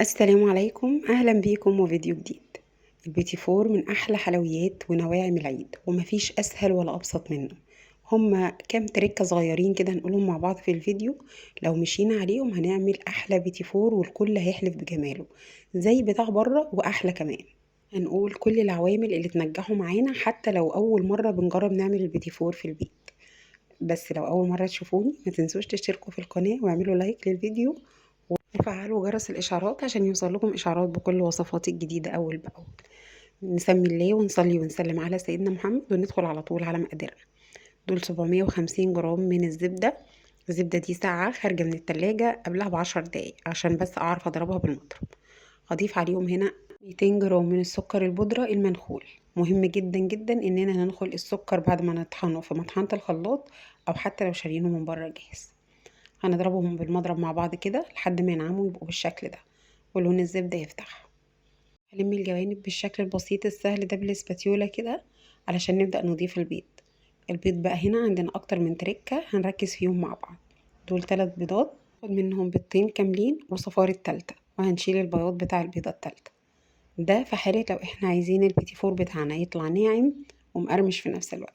السلام عليكم، اهلا بيكم وفيديو جديد. البيتي فور من احلى حلويات ونواعم العيد، ومفيش اسهل ولا ابسط منه. هما كام تركة صغيرين كده نقولهم مع بعض في الفيديو. لو مشينا عليهم هنعمل احلى بيتي فور والكل هيحلف بجماله زي بتاع بره واحلى كمان. هنقول كل العوامل اللي تنجحوا معانا حتى لو اول مرة بنجرب نعمل البيتي فور في البيت. بس لو اول مرة تشوفوني ما تنسوش تشتركوا في القناة واعملوا لايك للفيديو وفعلوا جرس الإشعارات عشان يوصل لكم إشعارات بكل وصفاتي الجديدة أول بأول. نسمي الله ونصلي ونسلم على سيدنا محمد وندخل على طول على مقاديرنا. دول 750 جرام من الزبدة. الزبدة دي ساقعة خارجة من التلاجة قبلها ب10 دقايق عشان بس أعرف أضربها بالمضرب. هضيف عليهم هنا 200 جرام من السكر البودرة المنخول. مهم جدا جدا إننا ننخل السكر بعد ما نطحنه في مطحنة الخلاط أو حتى لو شارينه من بره جاهز. هنضربهم بالمضرب مع بعض كده لحد ما ينعموا يبقوا بالشكل ده ولون الزبدة يفتح. هلم الجوانب بالشكل البسيط السهل ده بالاسباتيولا كده علشان نبدأ نضيف البيض. البيض بقى هنا عندنا اكتر من تركة هنركز فيهم مع بعض. دول 3 بيضات، خد منهم بيضتين كاملين وصفار التالتة، وهنشيل البياض بتاع البيضة التالتة. ده في حالة لو احنا عايزين البيتي فور بتاعنا يطلع ناعم ومقرمش في نفس الوقت.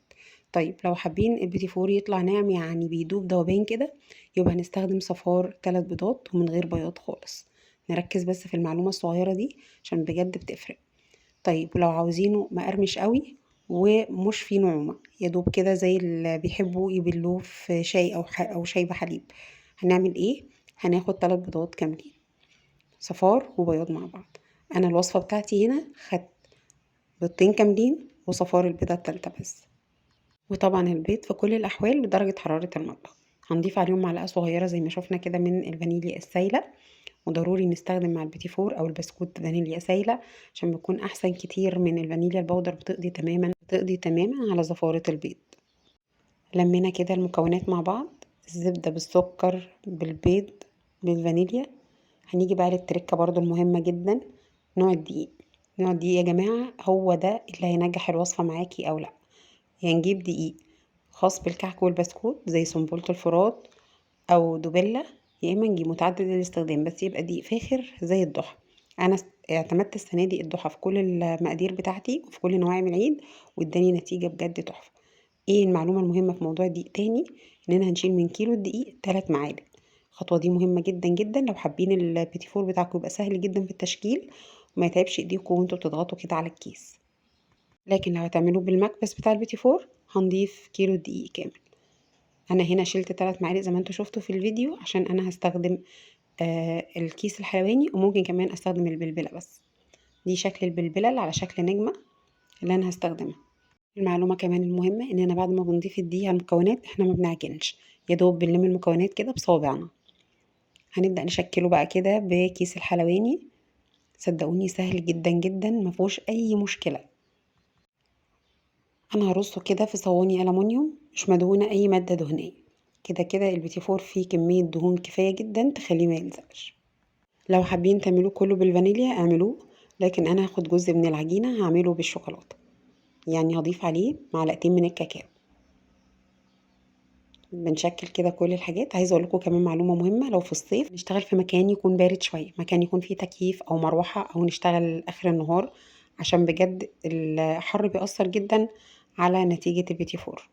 طيب لو حابين البيتي فور يطلع ناعم يعني بيدوب دوبان كده، يبقى هنستخدم صفار 3 بيضات ومن غير بياض خالص. نركز بس في المعلومة الصغيرة دي عشان بجد بتفرق. طيب ولو عاوزينه مقرمش قوي ومش فيه نعومة يا دوب كده زي اللي بيحبوا يبلوه في شاي او شاي بحليب، هنعمل ايه؟ هناخد 3 بيضات كاملين، صفار وبياض مع بعض. انا الوصفة بتاعتي هنا خدت بيضتين كاملين وصفار البيضة التالتة بس. وطبعا البيض في كل الأحوال بدرجة حرارة المطبخ. هنضيف عليهم معلقة صغيرة زي ما شفنا كده من الفانيليا السايلة، وضروري نستخدم مع البيتي فور أو البسكوت فانيليا سايلة عشان بيكون أحسن كتير من الفانيليا البودر، بتقضي تماما على زفارة البيض. لمينا كده المكونات مع بعض، الزبدة بالسكر بالبيض بالفانيليا. هنيجي بقى للتركة برضو المهمة جدا، نوع الدقيق. نوع الدقيق يا جماعة هو ده اللي هينجح الوصفة معاكي أو لأ. يعني نجيب دقيق خاص بالكحك والبسكوت زي سنبلة الفرات او دوبيلا، يا اما نجيب متعدد الاستخدام بس يبقى دقيق فاخر زي الضحى. انا اعتمدت السنه دي الضحى في كل المقادير بتاعتي وفي كل نواعم العيد، واداني نتيجه بجد تحفه. ايه المعلومه المهمه في موضوع الدقيق تاني؟ اننا هنشيل من كيلو الدقيق 3 معالق. الخطوه دي مهمه جدا جدا لو حابين البيتي فور بتاعكم يبقى سهل جدا في التشكيل وما يتعبش ايديكم وانتوا بتضغطوا كده على الكيس. لكن لو هتعملوه بالمكبس بتاع البيتي فور هنضيف كيلو دقيق كامل. انا هنا شلت 3 معالق زي ما انتوا شفتوا في الفيديو عشان انا هستخدم الكيس الحلواني، وممكن كمان استخدم البلبلة بس. دي شكل البلبلة اللي على شكل نجمة اللي انا هستخدمها. المعلومة كمان المهمة اننا بعد ما بنضيف الدقيق على المكونات احنا ما بنعجنش، يا دوب بنلم المكونات كده بصوابعنا. هنبدأ نشكله بقى كده بكيس الحلواني. صدقوني سهل جدا جدا مفهوش اي مشكلة. انا هرصه كده في صواني ألمونيوم مش مدهونة اي مادة دهنية. كده كده البيتي فور فيه كمية دهون كفاية جدا تخليه ما يلزقش. لو حابين تعملوه كله بالفانيليا اعملوه، لكن انا هاخد جزء من العجينة هعمله بالشوكولاتة. يعني هضيف عليه معلقتين من الكاكاو. بنشكل كده كل الحاجات. عايزه اقول لكم كمان معلومه مهمه، لو في الصيف نشتغل في مكان يكون بارد شويه، مكان يكون فيه تكييف او مروحه، او نشتغل اخر النهار عشان بجد الحر بيأثر جدا على نتيجه البيتي فور.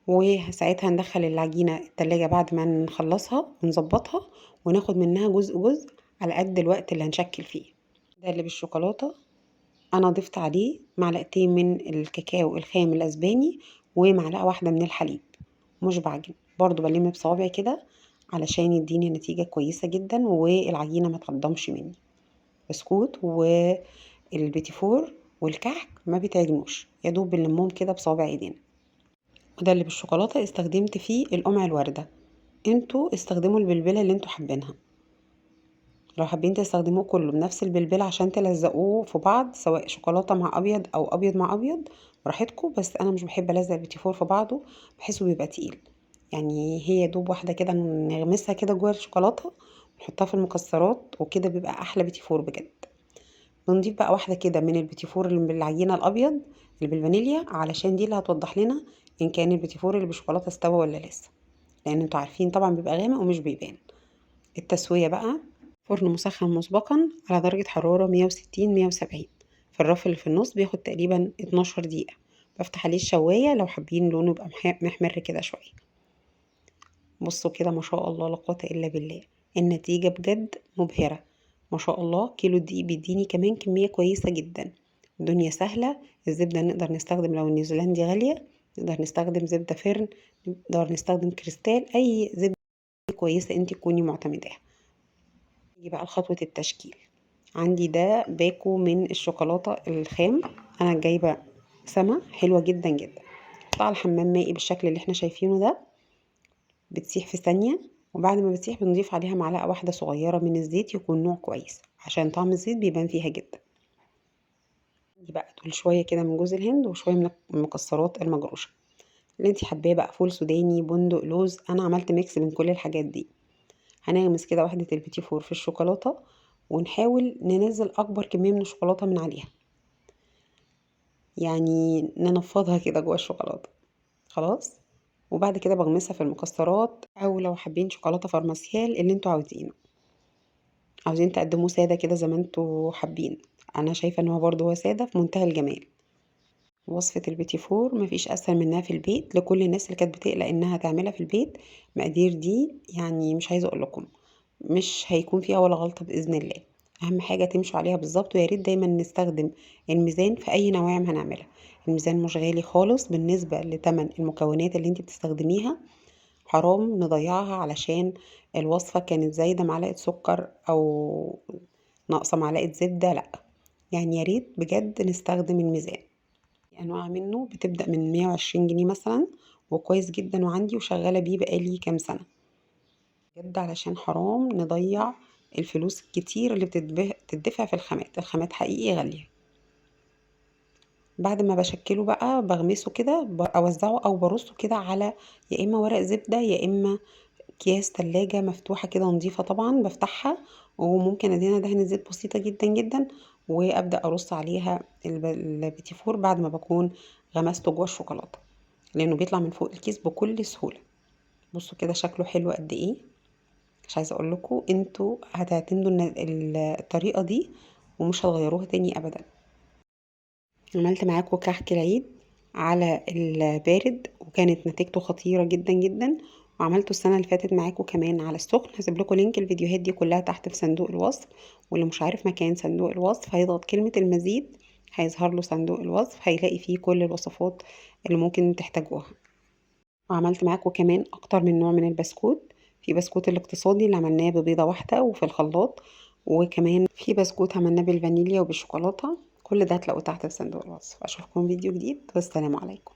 وساعتها ندخل العجينه التلاجة بعد ما نخلصها ونظبطها، وناخد منها جزء جزء على قد الوقت اللي هنشكل فيه. ده اللي بالشوكولاته. انا ضفت عليه معلقتين من الكاكاو الخام الاسباني ومعلقه واحده من الحليب. مش بعجن، برضو بلم بصوابعي كده علشان يديني نتيجه كويسه جدا والعجينه ما تقدمش مني. بسكوت والبيتي فور والكحك ما بيتعجنوش، يا دوب بنلمهم كده بصوابع ايدينا. وده اللي بالشوكولاته استخدمت فيه القمع الورده. انتوا استخدموا البلبله اللي انتوا حابينها. لو حابين تستخدموه كله بنفس البلبلة عشان تلزقوه في بعض، سواء شوكولاتة مع أبيض أو أبيض مع أبيض، براحتكم. بس أنا مش بحب ألزق البيتي فور في بعضه، بحسه بيبقى تقيل. يعني هي دوب واحدة كده نغمسها كده جوه الشوكولاتة ونحطها في المكسرات وكده بيبقى أحلى بيتي فور بجد. بنضيف بقى واحدة كده من البيتي فور اللي بالعجينة الأبيض اللي بالفانيليا، علشان دي اللي هتوضح لنا إن كان البيتي فور اللي بالشوكولاتة استوى ولا لسه، لأن انتوا عارفين طبعا بيبقى غامق ومش بيبان. التسوية بقى فرن مسخن مسبقا على درجة حرارة 160 170. في الرف اللي في النص بياخد تقريبا 12 دقيقة. بفتح عليه الشواية لو حابين لونه يبقى محمر كده شوية. بصوا كده ما شاء الله لا قوة الا بالله، النتيجة بجد مبهرة. ما شاء الله كيلو دقيق بيديني كمان كمية كويسة جدا. الدنيا سهلة. الزبدة نقدر نستخدم لو النيوزيلندي غالية، نقدر نستخدم زبدة فرن، نقدر نستخدم كريستال، اي زبدة كويسة انت تكوني معتمداها. نيجي بقى لخطوة التشكيل. عندي ده باكو من الشوكولاتة الخام. انا جايبة سما حلوة جدا جدا. قطع الحمام مائي بالشكل اللي احنا شايفينه ده، بتسيح في ثانية. وبعد ما بتسيح بنضيف عليها معلقة واحدة صغيرة من الزيت، يكون نوع كويس عشان طعم الزيت بيبان فيها جدا. دي بقى تقول شوية كده من جوز الهند وشوية من المكسرات المجروشة اللي انتي حباه بقى، فول سوداني، بندق، لوز. انا عملت ميكس من كل الحاجات دي. هنغمس كده واحدة البيتي فور في الشوكولاتة، ونحاول ننزل اكبر كمية من الشوكولاتة من عليها، يعني ننفضها كده جوه الشوكولاتة. خلاص. وبعد كده بغمسها في المكسرات، او لو حابين شوكولاتة فرماسيال اللي انتوا عاوزينه. عاوزين تقدموه سادة كده زي ما انتوا حابين. انا شايفة ان هو برضه هو سادة في منتهى الجمال. وصفة البيتي فور مفيش اسهل منها في البيت لكل الناس اللي كانت بتقلق انها تعملها في البيت. مقادير دي يعني مش عايزة اقول لكم، مش هيكون فيها ولا غلطة بإذن الله. اهم حاجة تمشوا عليها بالظبط. ويا ريت دايما نستخدم الميزان في اي نواعم هنعملها. الميزان مش غالي خالص بالنسبة لتمن المكونات اللي انت بتستخدميها. حرام نضيعها علشان الوصفة كانت زايدة معلقة سكر او ناقصة معلقة زبدة، لا. يعني يا ريت بجد نستخدم الميزان. انواع منه بتبدأ من 120 جنيه مثلا، وكويس جدا وعندي وشغالة بيه بقالي كام سنة. بجد علشان حرام نضيع الفلوس الكتير اللي بتدفع في الخامات. الخامات حقيقي غالية. بعد ما بشكله بقى بغمسه كده، اوزعه او برصه كده على يا اما ورق زبدة يا اما اكياس تلاجة مفتوحة كده نظيفة طبعا. بفتحها وممكن ادهنها دهنة زيت بسيطة جدا جدا، وابدأ ارص عليها البيتي فور بعد ما بكون غمسته جوه الشوكولاتة، لانه بيطلع من فوق الكيس بكل سهولة. بصوا كده شكله حلو قد ايه. مش عايزة اقول لكم انتوا هتعتمدوا الطريقة دي ومش هتغيروها تاني ابدا. عملت معاكم كحك العيد على البارد وكانت نتيجته خطيرة جدا جدا. وعملته السنة اللي فاتت معاكم كمان على السخن. هسيب لكم لينك الفيديوهات دي كلها تحت في صندوق الوصف. واللي مش عارف مكان صندوق الوصف هيضغط كلمة المزيد، هيظهر له صندوق الوصف، هيلاقي فيه كل الوصفات اللي ممكن تحتاجوها. وعملت معاكم كمان اكتر من نوع من البسكوت. في بسكوت الاقتصادي اللي عملناه ببيضة واحدة وفي الخلاط، وكمان في بسكوت عملناه بالفانيليا وبالشوكولاتة. كل ده هتلاقوه تحت في صندوق الوصف. اشوفكم فيديو جديد والسلام عليكم.